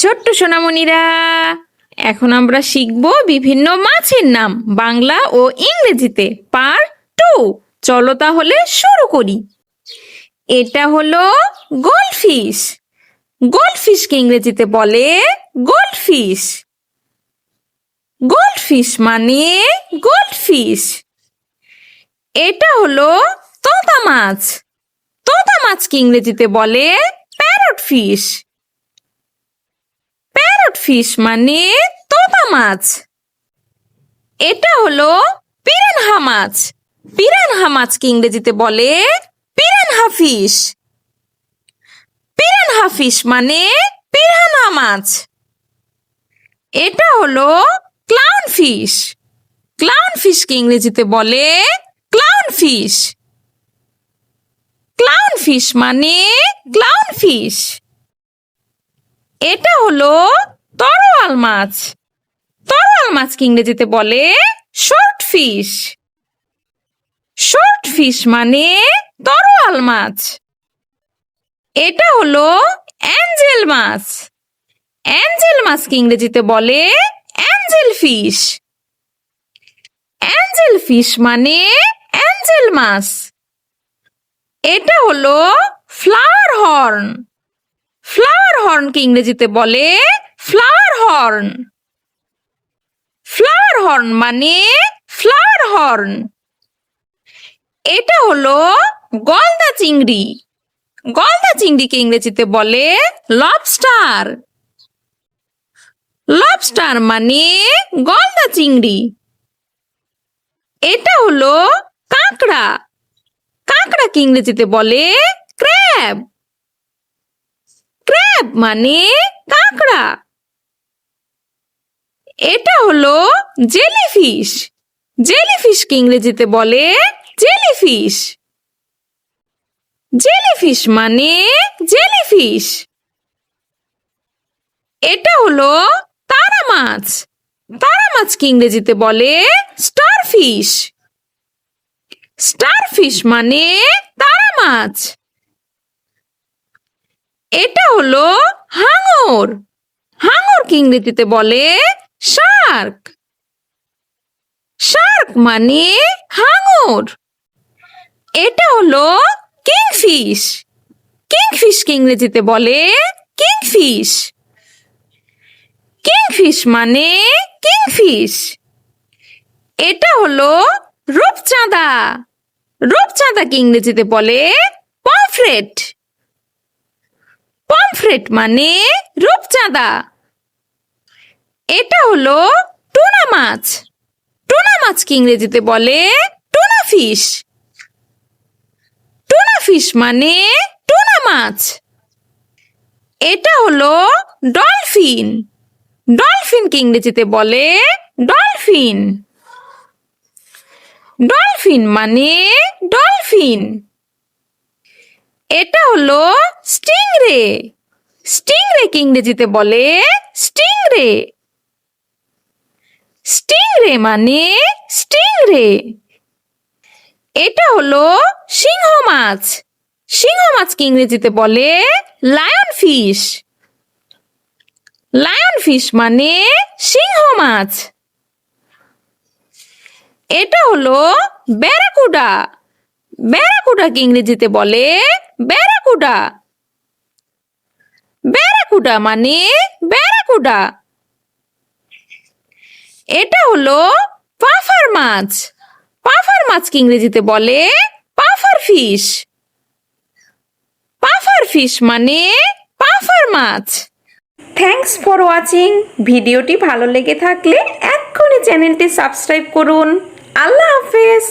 ছোট্ট সোনামণিরা, এখন আমরা শিখব বিভিন্ন মাছের নাম বাংলা ও ইংরেজিতে পার্ট 2। চলো তাহলে শুরু করি। এটা হলো গোল্ডফিশ। গোল্ডফিশকে ইংরেজিতে বলে গোল্ডফিশ। গোল্ডফিশ মানে গোল্ডফিশ। এটা হলো তোতা মাছ। তোতা মাছকে ইংরেজিতে বলে প্যারটফিশ। প্যারটফিশ মানে তোতা মাছ। এটা হলো পিরানহা মাছ। পিরানহা মাছকে ইংরেজিতে বলে পিরানহা ফিশ। পিরানহা ফিশ মানে পিরানহা মাছ। এটা হলো ক্লাউন ফিশ। ক্লাউন ফিশকে ইংরেজিতে বলে ক্লাউন ফিশ। ক্লাউন ফিশ মানে ক্লাউন ফিশ। এটা হলো তরোয়াল মাছ। তরোয়াল মাছকে ইংরেজিতে বলে শর্ট ফিশ। শর্ট ফিশ মানে তরোয়াল মাছ। এটা হলো অ্যাঞ্জেল মাছ। অ্যাঞ্জেল মাছকে ইংরেজিতে বলে অ্যাঞ্জেল ফিশ। অ্যাঞ্জেল ফিশ মানে অ্যাঞ্জেল মাছ। এটা হলো ফ্লাওয়ার হর্ন। ফ্লাওয়ার হর্নকে ইংরেজিতে বলে ফ্লাওয়ার হর্ন। ফ্লাওয়ার হর্ন মানে ফ্লাওয়ার হর্ন। এটা হলো গলদা চিংড়ি। গলদা চিংড়িকে ইংরেজিতে বলে লবস্টার। লবস্টার মানে গলদা চিংড়ি। এটা হলো কাঁকড়া। কাঁকড়াকে ইংরেজিতে বলে ক্র্যাব। ক্র্যাব মানে কাঁকড়া। এটা হলো জেলিফিশ। জেলিফিশকে ইংরেজিতে বলে জেলিফিশ। জেলিফিশ মানে জেলিফিশ। এটা হলো তারা মাছ। তারা মাছকে ইংরেজিতে বলে স্টারফিশ। স্টারফিশ মানে তারা মাছ। এটা হলো হাঙর। হাঙরকে ইংরেজিতে বলে শার্ক। শার্ক মানে হাঙর। এটা হলো কিংফিশ। কিংফিশকে ইংরেজিতে বলে কিংফিশ। কিংফিশ মানে কিংফিশ। এটা হলো রূপচাঁদা। রূপচাঁদাকে ইংরেজিতে বলে পমফ্রেট। পমফ্রেট মানে রূপচাঁদা। এটা হলো টুনা মাছ। টুনা মাছকে ইংরেজিতে বলে টুনা ফিশ। টুনা ফিশ মানে টুনা মাছ। এটা হলো ডলফিন। ডলফিনকে ইংরেজিতে বলে ডলফিন। ডলফিন মানে ডলফিন। এটা হলো স্টিংরে। স্টিংরেকে ইংরেজিতে বলে স্টিংরে। স্টিংরে মানে স্টিংরে। এটা হলো সিংহ মাছ। সিংহ মাছকে ইংরেজিতে বলে লায়ন ফিশ। লায়ন ফিশ মানে সিংহ মাছ। এটা হলো ব্যারাকুডা। ব্যারাকুডাকে ইংরেজিতে বলে ব্যারাকুডা। ব্যারাকুডা মানে ব্যারাকুডা। এটা হলো পাফার মাছ। পাফার মাছকে ইংরেজিতে বলে পাফার ফিশ। পাফার ফিশ মানে পাফার মাছ। Thanks for watching. ভিডিওটি ভালো লেগে থাকলে এক্ষুনি চ্যানেলটি সাবস্ক্রাইব করুন। আল্লাহ হাফেজ।